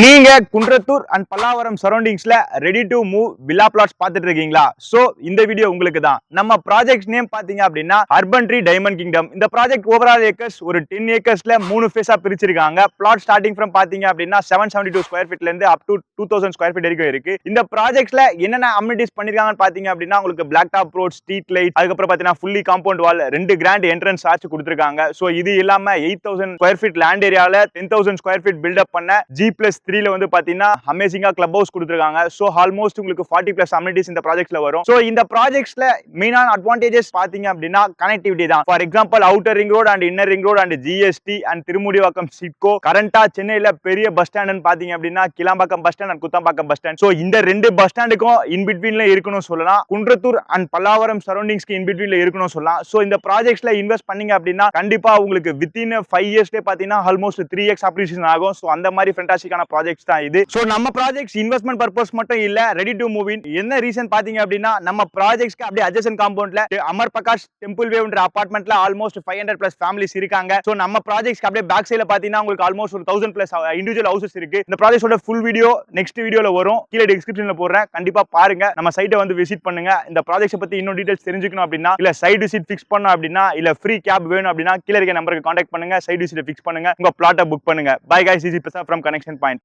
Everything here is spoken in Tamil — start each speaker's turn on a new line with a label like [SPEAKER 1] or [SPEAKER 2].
[SPEAKER 1] நீங்க குன்றத்தூர் அண்ட் பல்லாவரம் சரௌண்டிங்ஸ்ல ready to move villa plots பார்த்துட்டு இருக்கீங்களா? சோ இந்த வீடியோ உங்களுக்கு தான். நம்ம ப்ராஜெக்ட் நேம் பாத்தீங்க அப்படின்னா அர்பன் ட்ரீ டைமண்ட் கிங்டம். இந்த ப்ராஜெக்ட் ஓவரால் ஏக்கர்ஸ் ஒரு 10 ஏக்கர்ஸ்ல 3 ஃபேஸா பிரிச்சிருக்காங்க. பிளாட் ஸ்டார்டிங் ஃப்ரம் பாத்தீங்க அப்படின்னா 772 ஸ்கொயர் ஃபீட்ல இருந்து அப் டு 2000 ஸ்கொயர் ஃபீட் வரைக்கும் இருக்கு. இந்த ப்ராஜெக்ட்ல என்னென்ன அம்யூனிட்டிஸ் பண்ணிருக்காங்கன்னு பாத்தீங்க அப்படின்னா உங்களுக்கு black top road, street light, அதுக்கப்புறம் பாத்தீங்கன்னா fully compound wall, 2 grand entrance ஆச்சு கொடுத்திருக்காங்க. சோ இது இல்லாம 8000 ஸ்கொயர் ஃபீட் லேண்ட் ஏரியால 10000 ஸ்கொயர் ஃபீட் பில்டப் பண்ண G+3ல வந்து பாத்தீங்கன்னா அமேசிங்கா கிளப் ஹவுஸ் கொடுத்திருக்காங்க. சோ ஆல்மோஸ்ட் உங்களுக்கு 40+ அம்யூனிட்டிஸ் இந்த ப்ராஜெக்ட்ல வரும். சோ இந்த ப்ராஜெக்ட்ஸ்ல மெயினான அட்வான்டேஜஸ் பாத்தீங்க அப்படின்னா கனெக்டிவிட்டி தான். For example outer ring road and inner ring road and GST and Thirumudivakkam SIDCO, கரண்டா சென்னையில பெரிய பஸ் ஸ்டாண்ட் பாத்தீங்க அப்படின்னா Kilambakkam bus stand and Kuthambakkam bus stand. So இந்த 2 பஸ் ஸ்டாண்டுக்கும் இன் பிட்வீன்ல இருக்கணும் சொல்லலாம். குன்றத்தூர் அண்ட் பல்லாவரம் சரௌண்டிங்ஸ்க்கு இன் பிட்வீன்ல இருக்கணும் சொல்லலாம். சோ இந்த ப்ராஜெக்ட்ஸ்ல இன்வெஸ்ட் பண்ணீங்க அப்படின்னா கண்டிப்பா உங்களுக்கு வித்தின் 5 இயர்ஸ்ல பாத்தீங்கன்னா ஆல்மோஸ்ட் 3x அப்ரிசியேஷன் ஆகும். சோ அந்த மாதிரி ஃபேண்டாஸ்டிக்கான ப்ராஜெக்ட்ஸ் தான் இது. சோ நம்ம ப்ராஜெக்ட்ஸ் இன்வெஸ்ட்மெண்ட் பர்பஸ் மட்டும் இல்ல, ரெடி டு மூவ் இன். என்ன ரீசன் பாத்தீங்க அப்படின்னா நம்ம ப்ராஜெக்ட்ஸ்க்கு அப்படியே அட்ஜசன்ட் காம்பவுண்ட்ல அமர் பிரகாஷ் டெம்பிள் வேவ்ன்ற அபார்ட்மெண்ட்ல ஆல்மோஸ்ட் 500+ ஃபேமிலிஸ் இருக்காங்க. சோ நம்ம ப்ராஜெக்ட்ஸ்க்கு அப்படியே பேக் சைடுல பாத்தீங்கன்னா உங்களுக்கு ஆல்மோஸ்ட் ஒரு 1000+ இண்டிவிஜுவல் ஹவுசஸ் இருக்கு. இந்த ப்ராஜெக்ட்டோட ஃபுல் வீடியோ நெக்ஸ்ட் வீடியோல வரும். கீழ டிஸ்கிரிப்ஷன்ல போடுறேன், கண்டிப்பா பாருங்க. நம்ம சைட்டை வந்து விசிட் பண்ணுங்க. இந்த ப்ராஜெக்ட்ஸ் பத்தி இன்னும் டீடைல்ஸ் தெரிஞ்சுக்கணும் அப்படின்னா, இல்ல சைட் விசிட் ஃபிக்ஸ் பண்ணனும் அப்படின்னா, இல்ல ஃப்ரீ கேப் வேணும் அப்படின்னா கீழ இருக்க நம்பருக்கு கான்டாக்ட் பண்ணுங்க. சைட் விசிட் ஃபிக்ஸ் பண்ணுங்க, உங்க பிளாட்டை புக் பண்ணுங்க. By guys, this is Prasad from Connection Point.